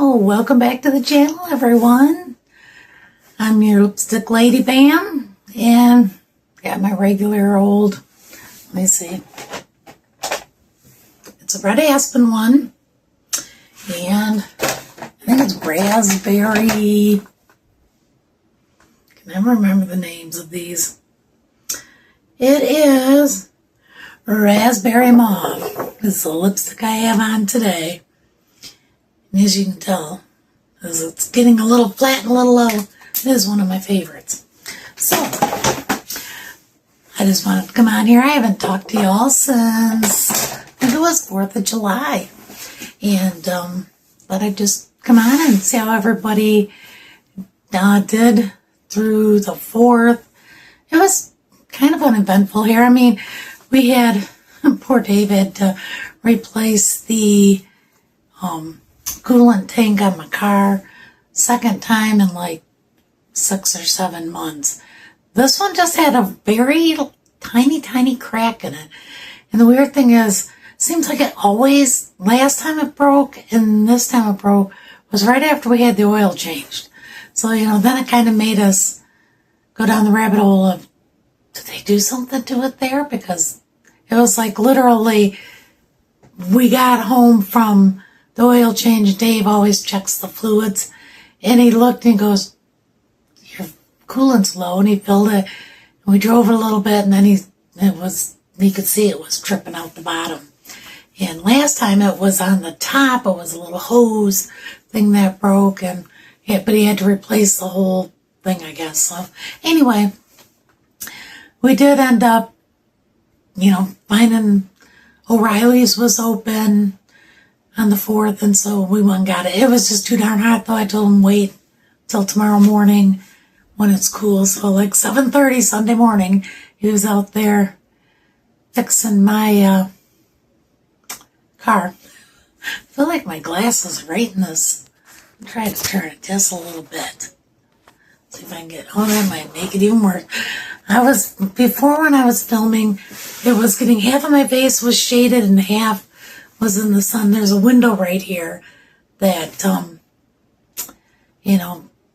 Oh, welcome back to the channel, everyone. I'm your lipstick lady, Pam, and got my regular old, let me see, it's a red aspen one, and I think it's raspberry, I can never remember the names of these. It is raspberry mauve. This is the lipstick I have on today. And as you can tell, as it's getting a little flat and a little low, it is one of my favorites. So, I just wanted to come on here. I haven't talked to y'all since, I think it was 4th of July. And thought I'd just come on and see how everybody did through the 4th. It was kind of uneventful here. I mean, we had poor David to replace the coolant tank on my car, second time in like 6 or 7 months. This one just had a very tiny crack in it. And the weird thing is, seems like it always, last time it broke and this time it broke was right after we had the oil changed. So, then it kind of made us go down the rabbit hole of, did they do something to it there? Because it was like literally, we got home from the oil change. Dave always checks the fluids, and he looked and he goes, your coolant's low, and he filled it, and we drove it a little bit, and then he could see it was tripping out the bottom. And last time it was on the top, it was a little hose thing that broke, but he had to replace the whole thing, I guess. So anyway, we did end up, finding O'Reilly's was open on the 4th, and so we went and got it. It was just too darn hot, though. I told him wait till tomorrow morning when it's cool. So like 7:30 Sunday morning, he was out there fixing my car. I feel like my glass is right in this. I'll try to turn it just a little bit. See if I can get, that might make it even worse. Before when I was filming, it was getting, half of my face was shaded and half was in the sun. There's a window right here that,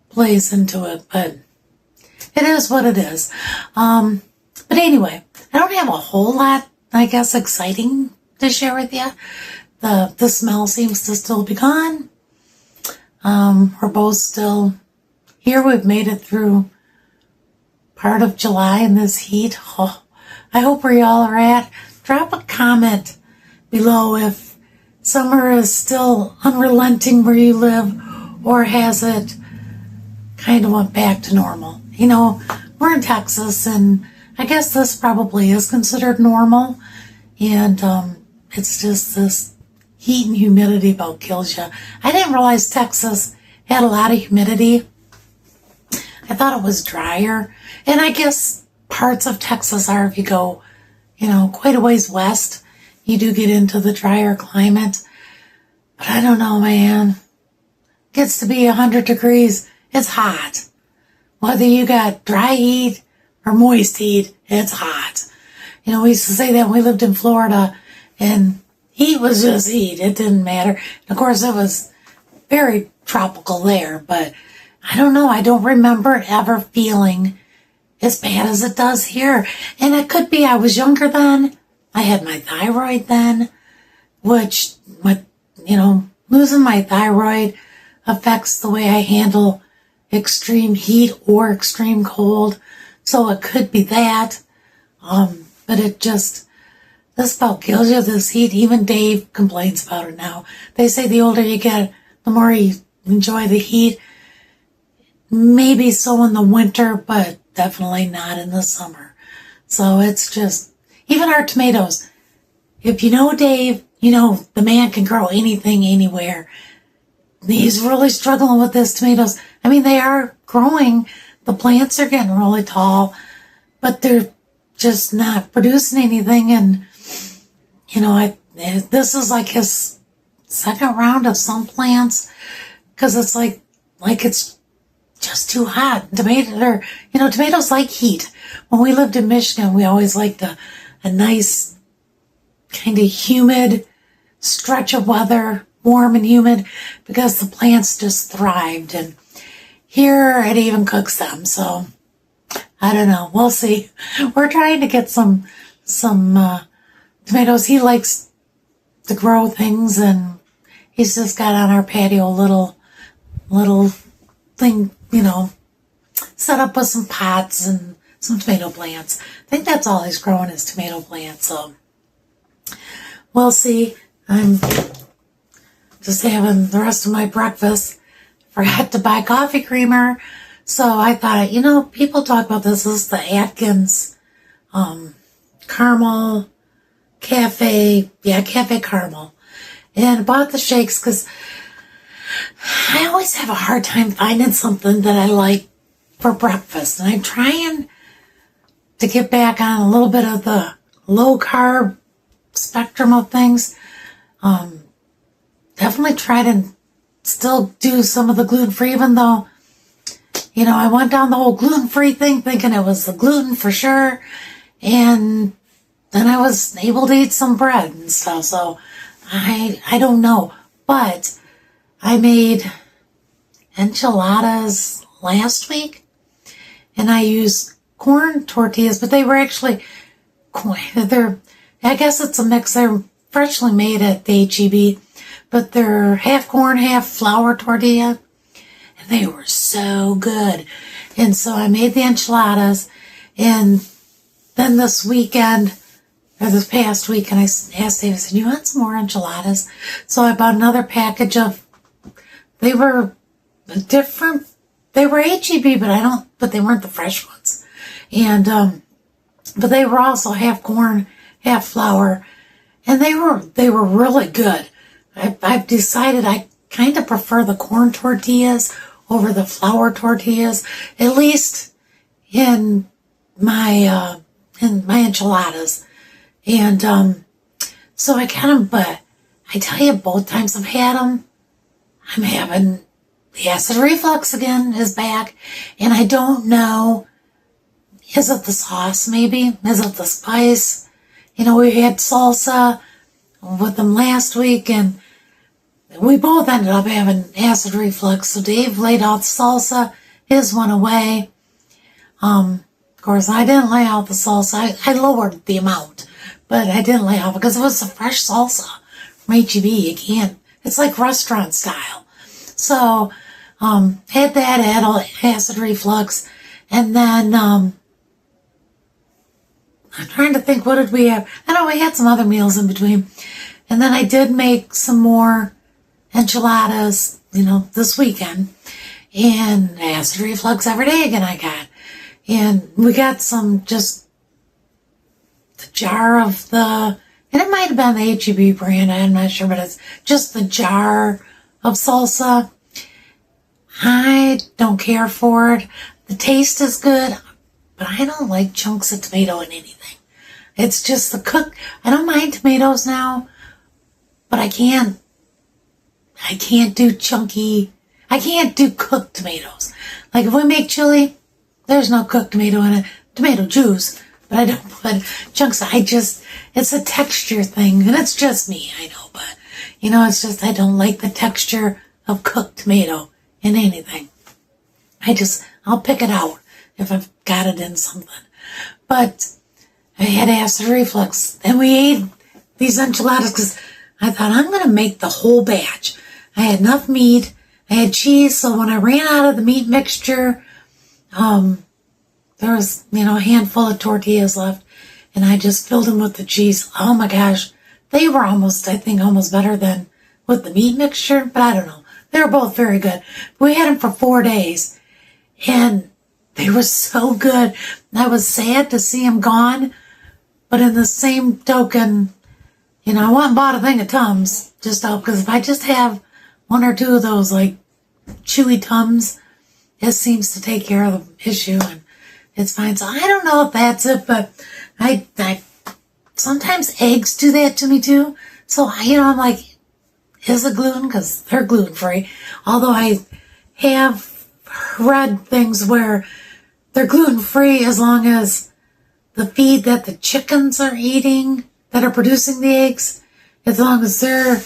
plays into it, but it is what it is. But anyway, I don't have a whole lot, I guess, exciting to share with you. The smell seems to still be gone. We're both still here. We've made it through part of July in this heat. Oh, I hope where y'all are at. Drop a comment below if summer is still unrelenting where you live, or has it kind of went back to normal. We're in Texas, and I guess this probably is considered normal, and it's just this heat and humidity about kills you. I didn't realize Texas had a lot of humidity. I thought it was drier, and I guess parts of Texas are, if you go, quite a ways west, you do get into the drier climate. But I don't know, man. It gets to be 100 degrees. It's hot. Whether you got dry heat or moist heat, it's hot. We used to say that when we lived in Florida, and heat was just heat. It didn't matter. And of course, it was very tropical there, but I don't know. I don't remember it ever feeling as bad as it does here. And it could be I was younger then. I had my thyroid then, which, losing my thyroid affects the way I handle extreme heat or extreme cold. So it could be that. But it just, this about kills you, this heat. Even Dave complains about it now. They say the older you get, the more you enjoy the heat. Maybe so in the winter, but definitely not in the summer. So it's just, even our tomatoes. If you know Dave, the man can grow anything, anywhere. He's really struggling with his tomatoes. I mean, they are growing. The plants are getting really tall, but they're just not producing anything. And, this is like his second round of some plants, because it's like it's just too hot. Tomatoes like heat. When we lived in Michigan, we always liked a nice kind of humid stretch of weather warm and humid because the plants just thrived. And here it even cooks them. So I don't know. We'll see. We're trying to get some tomatoes. He likes to grow things, and he's just got on our patio little thing, set up with some pots and some tomato plants. I think that's all he's growing is tomato plants. So we'll see. I'm just having the rest of my breakfast. Forgot to buy coffee creamer. So I thought, people talk about this. This is the Atkins caramel cafe caramel. And I bought the shakes because I always have a hard time finding something that I like for breakfast. And I'm trying to get back on a little bit of the low carb spectrum of things. Definitely try to still do some of the gluten-free, even though, I went down the whole gluten-free thing thinking it was the gluten for sure. And then I was able to eat some bread and stuff. So I don't know. But I made enchiladas last week, and I used corn tortillas, but they were actually I guess it's a mix. They're freshly made at the H-E-B, but they're half corn, half flour tortilla, and they were so good. And so I made the enchiladas, and then this past week, and I asked Dave, I said, you want some more enchiladas? So I bought another package of, they were different, they were H-E-B, but they weren't the fresh ones. And, but they were also half corn, half flour, and they were really good. I've decided I kind of prefer the corn tortillas over the flour tortillas, at least in my enchiladas. And, so but I tell you, both times I've had them, I'm having the acid reflux again is back. And I don't know, is it the sauce maybe? Is it the spice? We had salsa with them last week, and we both ended up having acid reflux. So Dave laid out the salsa, his went away. Of course, I didn't lay out the salsa. I lowered the amount, but I didn't lay out because it was a fresh salsa from H-E-B. You can't, it's like restaurant style. So, had that, had acid reflux, and then, I'm trying to think, what did we have? I know we had some other meals in between. And then I did make some more enchiladas, this weekend. And acid reflux every day again I got. And we got some just the jar of and it might have been the H-E-B brand, I'm not sure, but it's just the jar of salsa. I don't care for it. The taste is good, but I don't like chunks of tomato in anything. It's just I don't mind tomatoes now, but I can't do chunky, I can't do cooked tomatoes. Like if we make chili, there's no cooked tomato in it, tomato juice, but I don't put chunks. It's a texture thing, and it's just me, I know, but it's just, I don't like the texture of cooked tomato in anything. I'll pick it out if I've got it in something. But I had acid reflux, and we ate these enchiladas because I thought I'm going to make the whole batch. I had enough meat, I had cheese, so when I ran out of the meat mixture, there was, a handful of tortillas left, and I just filled them with the cheese. Oh my gosh, they were almost better than with the meat mixture, but I don't know. They were both very good. We had them for 4 days, and they were so good. I was sad to see them gone, but in the same token, I went and bought a thing of Tums, because if I just have 1 or 2 of those, like, chewy Tums, it seems to take care of the issue, and it's fine. So I don't know if that's it, but I sometimes eggs do that to me too. So, I'm like, is it gluten? Because they're gluten-free. Although I have read things where they're gluten-free as long as the feed that the chickens are eating that are producing the eggs, as long as they're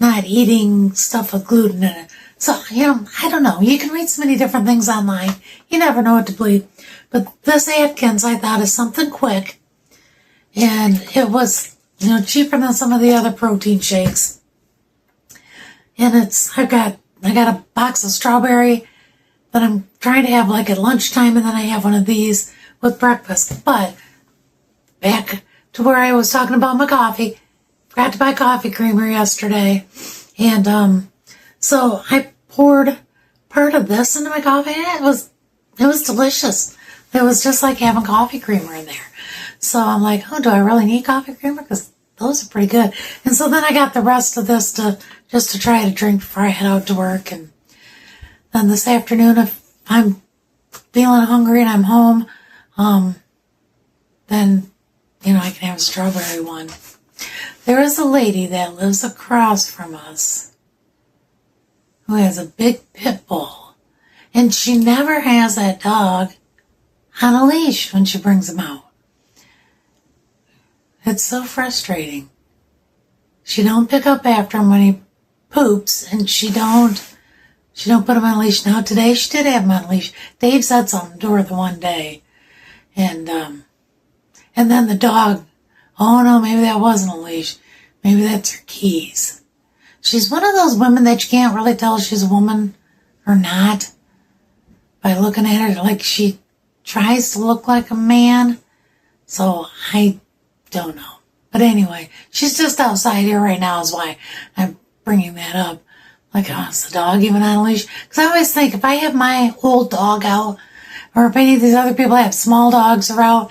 not eating stuff with gluten in it. So, I don't know. You can read so many different things online. You never know what to believe. But this Atkins, I thought, is something quick. And it was, cheaper than some of the other protein shakes. And I got a box of strawberry that I'm trying to have like at lunchtime, and then I have one of these with breakfast. But back to where I was talking about my coffee. Forgot to buy coffee creamer yesterday. And so I poured part of this into my coffee, and it was delicious. It was just like having coffee creamer in there. So I'm like, oh, do I really need coffee creamer? Because those are pretty good. And so then I got the rest of this just to try to drink before I head out to work. And then this afternoon, if I'm feeling hungry and I'm home, then, I can have a strawberry one. There is a lady that lives across from us who has a big pit bull, and she never has that dog on a leash when she brings him out. It's so frustrating. She don't pick up after him when he poops, and she don't put him on a leash. Now today she did have him on a leash. Dave said something to her the one day, and then the dog, oh no, maybe that wasn't a leash. Maybe that's her keys. She's one of those women that you can't really tell if she's a woman or not by looking at her. Like, she tries to look like a man. So I don't know. But anyway, she's just outside here right now is why I'm bringing that up. Like, oh, is the dog even on a leash? Because I always think if I have my old dog out, or if any of these other people have small dogs are out,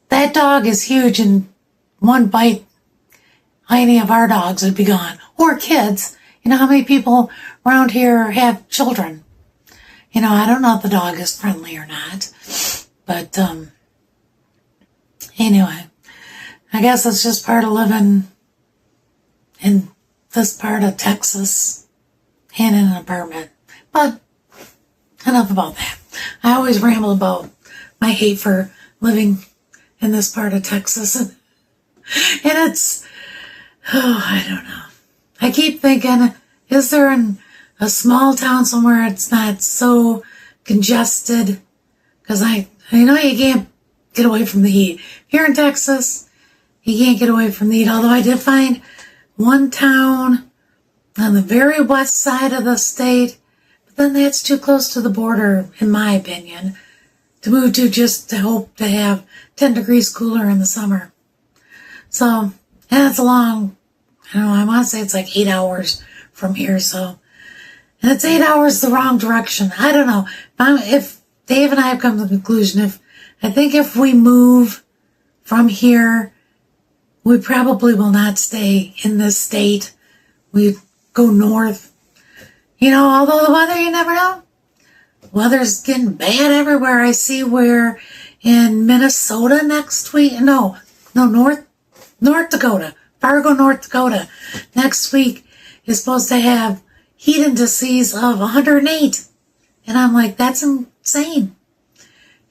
that dog is huge, and one bite, any of our dogs would be gone. Or kids. You know how many people around here have children? I don't know if the dog is friendly or not. But, anyway, I guess it's just part of living in this part of Texas and in an apartment. But enough about that. I always ramble about my hate for living in this part of Texas. And it's, I don't know. I keep thinking, is there a small town somewhere it's not so congested? Because I know you can't get away from the heat. Here in Texas, you can't get away from the heat. Although I did find one town on the very west side of the state, but then that's too close to the border, in my opinion, to move to just to hope to have 10 degrees cooler in the summer. So, and it's a long, I want to say it's like 8 hours from here, so, and it's 8 hours the wrong direction. I don't know. If Dave and I have come to the conclusion, I think if we move from here, we probably will not stay in this state. We go north. Although the weather, you never know. Weather's getting bad everywhere. I see where in Minnesota next week, North Dakota, Fargo, North Dakota, next week is supposed to have heat indices of 108. And I'm like, that's insane.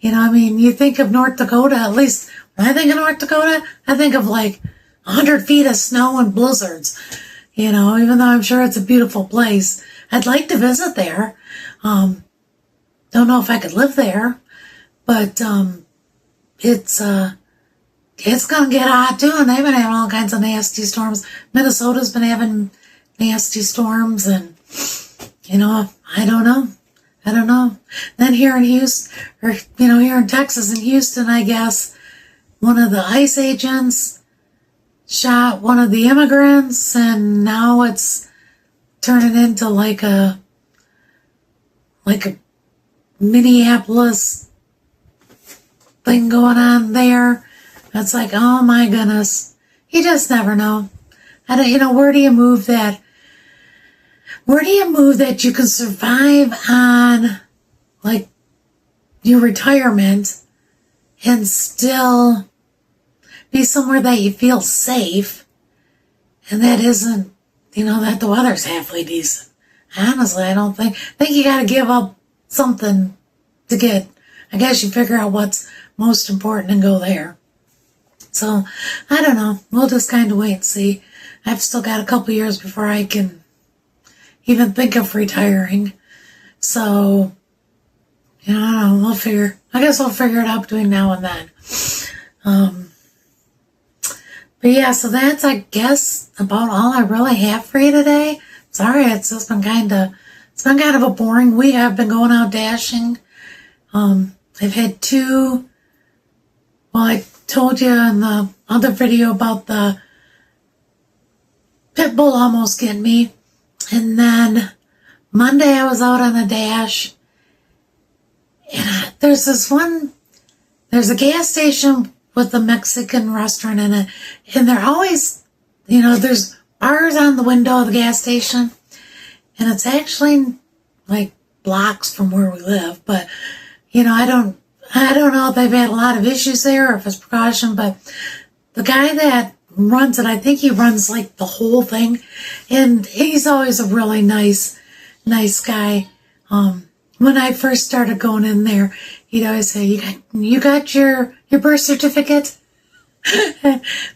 You think of North Dakota, at least when I think of North Dakota, I think of like 100 feet of snow and blizzards. Even though I'm sure it's a beautiful place. I'd like to visit there. Don't know if I could live there, but it's gonna get hot too, and they've been having all kinds of nasty storms. Minnesota's been having nasty storms, and I don't know. Then here in Houston, or here in Texas, in Houston, I guess one of the ICE agents shot one of the immigrants, and now it's turning into like a Minneapolis thing going on there. It's like, oh my goodness. You just never know. Where do you move that? Where do you move that you can survive on, like, your retirement and still be somewhere that you feel safe and that isn't, that the weather's halfway decent? Honestly, I don't think you gotta give up something to get. I guess you figure out what's most important and go there. So, I don't know. We'll just kind of wait and see. I've still got a couple years before I can even think of retiring. So, you know, I don't know, I guess we'll figure it out between now and then. But yeah, so that's, I guess, about all I really have for you today. Sorry, it's been kind of a boring week. I've been going out dashing. I've had I told you in the other video about the pit bull almost getting me. And then Monday I was out on a dash. And there's a gas station with a Mexican restaurant in it. And they're always, there's bars on the window of the gas station. And it's actually like blocks from where we live. But, I don't know if they've had a lot of issues there or if it's precaution. But the guy that runs it, I think he runs like the whole thing. And he's always a really nice guy. When I first started going in there, he'd always say, you got your birth certificate?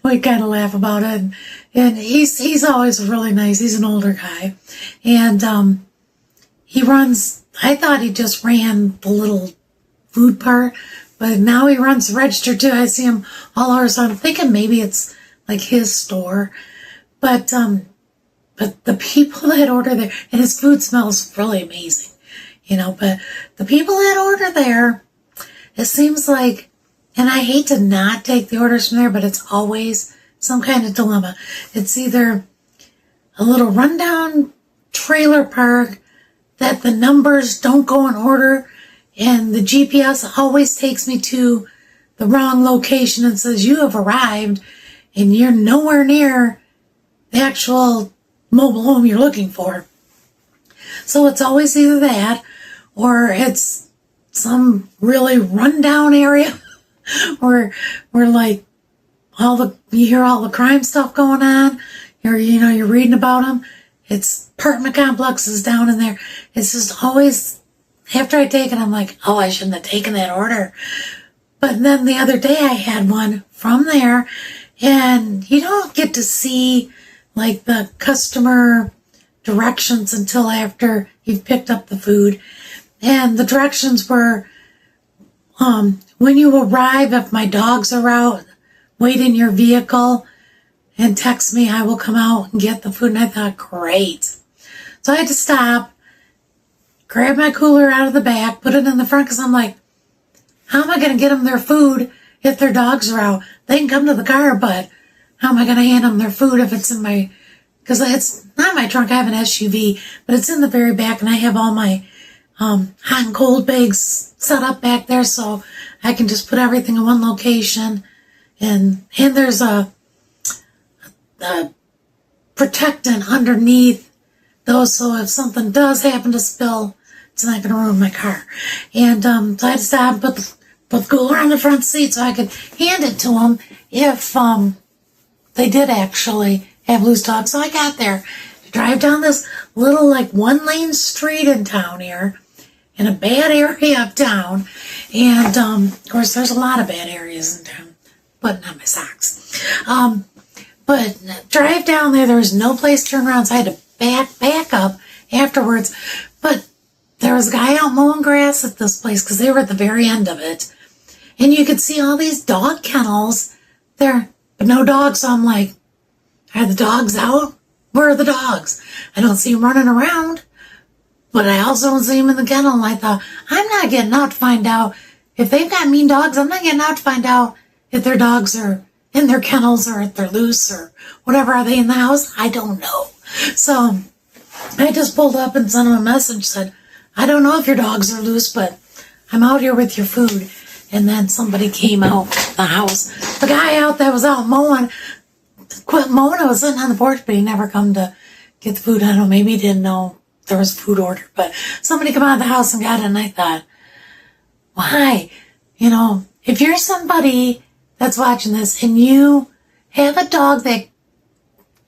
We kind of laugh about it. And he's always really nice. He's an older guy. And he runs, I thought he just ran the little food part, but now he runs the register too. I see him all over, so I'm thinking maybe it's like his store. But the people that order there, and his food smells really amazing. But the people that order there, it seems like, and I hate to not take the orders from there, but it's always some kind of dilemma. It's either a little rundown trailer park that the numbers don't go in order, and the GPS always takes me to the wrong location and says, you have arrived, and you're nowhere near the actual mobile home you're looking for. So it's always either that, or it's some really rundown area where like you hear all the crime stuff going on, you're reading about them. It's apartment complexes down in there. It's just always, after I take it, I'm like, oh, I shouldn't have taken that order. But then the other day I had one from there, and you don't get to see like the customer directions until after you've picked up the food. And the directions were, when you arrive, if my dogs are out, wait in your vehicle and text me, I will come out and get the food. And I thought, great. So I had to stop, grab my cooler out of the back, put it in the front, because I'm like, how am I going to get them their food if their dogs are out? They can come to the car, but how am I going to hand them their food if it's in my, because it's not my trunk, I have an SUV, but it's in the very back, and I have all my hot and cold bags set up back there, so I can just put everything in one location. And there's a protectant underneath those, so if something does happen to spill, it's not going to ruin my car. And so I had to stop and put the cooler on the front seat so I could hand it to them if they did actually have loose dogs. So I got there to drive down this little like one-lane street in town here, in a bad area of town. And of course there's a lot of bad areas in town, but not my socks. But drive down there was no place to turn around, so I had to back up afterwards. But there was a guy out mowing grass at this place because they were at the very end of it. And you could see all these dog kennels there, but no dogs. So I'm like, are the dogs out? Where are the dogs? I don't see them running around, but I also don't see them in the kennel. And I thought, I'm not getting out to find out if they've got mean dogs. I'm not getting out to find out if their dogs are in their kennels or if they're loose or whatever. Are they in the house? I don't know. So I just pulled up and sent them a message, said, I don't know if your dogs are loose, but I'm out here with your food. And then somebody came out the house. The guy out that was out mowing, quit mowing. I was sitting on the porch, but he never come to get the food. I don't know, maybe he didn't know there was a food order, but somebody come out of the house and got it, and I thought, why? If you're somebody that's watching this and you have a dog that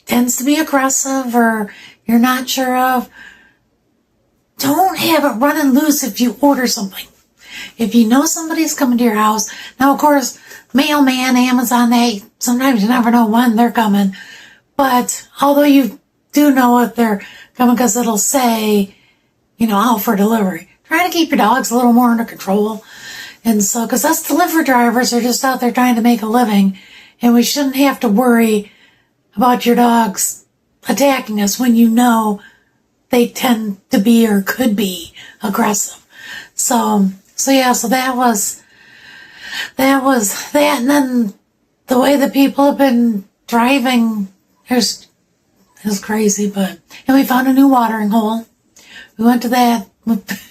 tends to be aggressive or you're not sure of, don't have it running loose if you order something. If you know somebody's coming to your house, now of course, mailman, Amazon, sometimes you never know when they're coming, But although you do know what they're coming, because it'll say, out for delivery. Try to keep your dogs a little more under control. And so, because us delivery drivers are just out there trying to make a living, and we shouldn't have to worry about your dogs attacking us when they tend to be or could be aggressive. So that was that. And then the way the people have been driving is crazy. And we found a new watering hole. We went to that.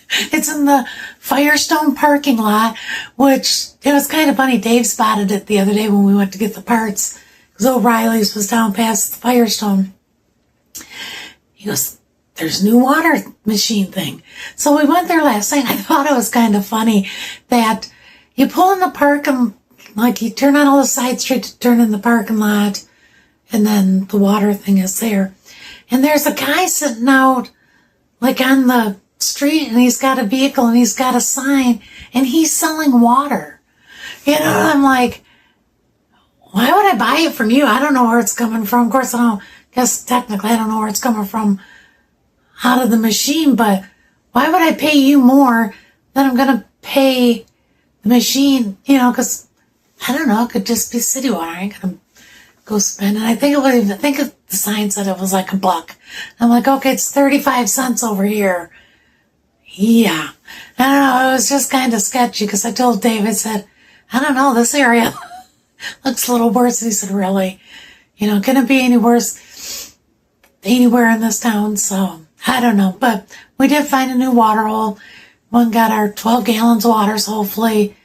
It's in the Firestone parking lot, which it was kind of funny. Dave spotted it the other day when we went to get the parts, because O'Reilly's was down past the Firestone. He goes, there's a new water machine thing. So we went there last night. I thought it was kind of funny that you pull in the parking, like you turn on all the side streets to turn in the parking lot, and then the water thing is there. And there's a guy sitting out, like on the street, and he's got a vehicle and he's got a sign, and he's selling water. I'm like, why would I buy it from you? I don't know where it's coming from. Of course, technically I don't know where it's coming from out of the machine, but why would I pay you more than I'm going to pay the machine, because I don't know, it could just be city water. I ain't going to go spend it. I think the sign said it was like $1. I'm like, okay, it's 35 cents over here. Yeah. I don't know, it was just kind of sketchy, because I told Dave, I said, I don't know, this area looks a little worse. And he said, really? Can it be any worse anywhere in this town? So, I don't know. But we did find a new water hole. One got our 12 gallons of water, so hopefully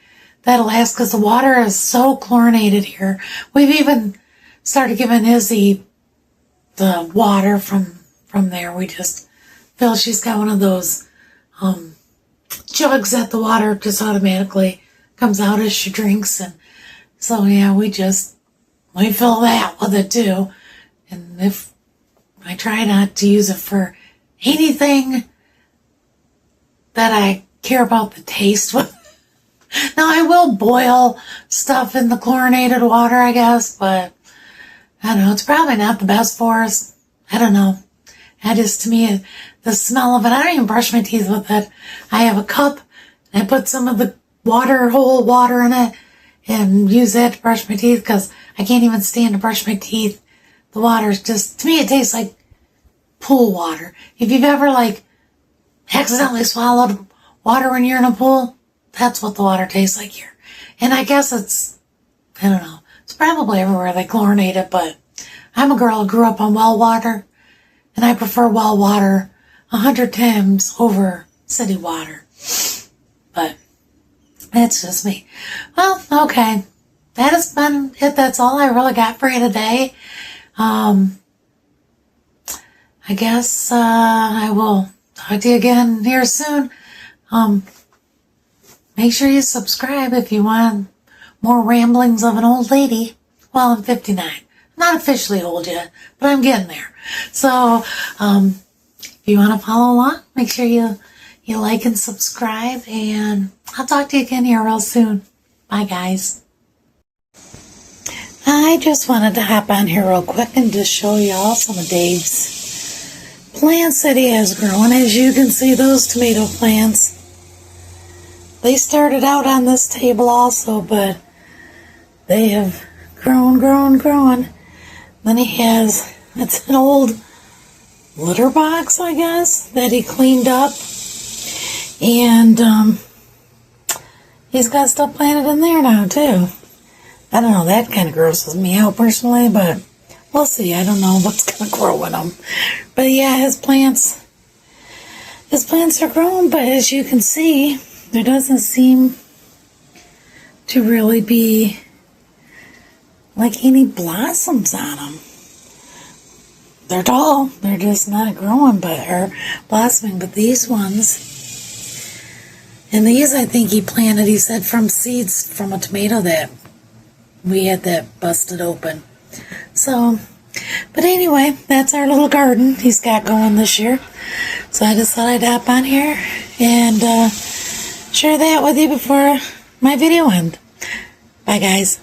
that'll last, because the water is so chlorinated here. We've even started giving Izzy the water from there. We just feel she's got one of those jugs that the water just automatically comes out as she drinks. And so, yeah, we fill that with it too. And if I try not to use it for anything that I care about the taste with. Now, I will boil stuff in the chlorinated water, I guess, but I don't know. It's probably not the best for us. I don't know. To me, the smell of it, I don't even brush my teeth with it. I have a cup, and I put some of the whole water in it, and use that to brush my teeth, because I can't even stand to brush my teeth. The water's just, to me, it tastes like pool water. If you've ever, accidentally swallowed water when you're in a pool, that's what the water tastes like here. And I guess I don't know, it's probably everywhere they chlorinate it, but I'm a girl who grew up on well water, and I prefer well water 100 times over city water. But that's just me. Well, okay. That has been it. That's all I really got for you today. I guess I will talk to you again here soon. Make sure you subscribe if you want more ramblings of an old lady. Well, I'm 59. I'm not officially old yet, but I'm getting there. So, if you want to follow along, make sure you like and subscribe, and I'll talk to you again here real soon. Bye, guys. I just wanted to hop on here real quick and just show you all some of Dave's plants that he has growing. As you can see, those tomato plants, they started out on this table also, but they have grown. Then he has, it's an old litter box, I guess, that he cleaned up, and he's got stuff planted in there now too. I don't know, that kind of grosses me out personally, but we'll see. I don't know what's going to grow in them. But yeah, his plants are growing, but as you can see, there doesn't seem to really be like any blossoms on them. They're tall, they're just not growing, or blossoming. But these ones, and these I think he planted, he said, from seeds from a tomato that we had that busted open. So, but anyway, that's our little garden he's got going this year. So I just thought I'd hop on here and share that with you before my video ends. Bye, guys.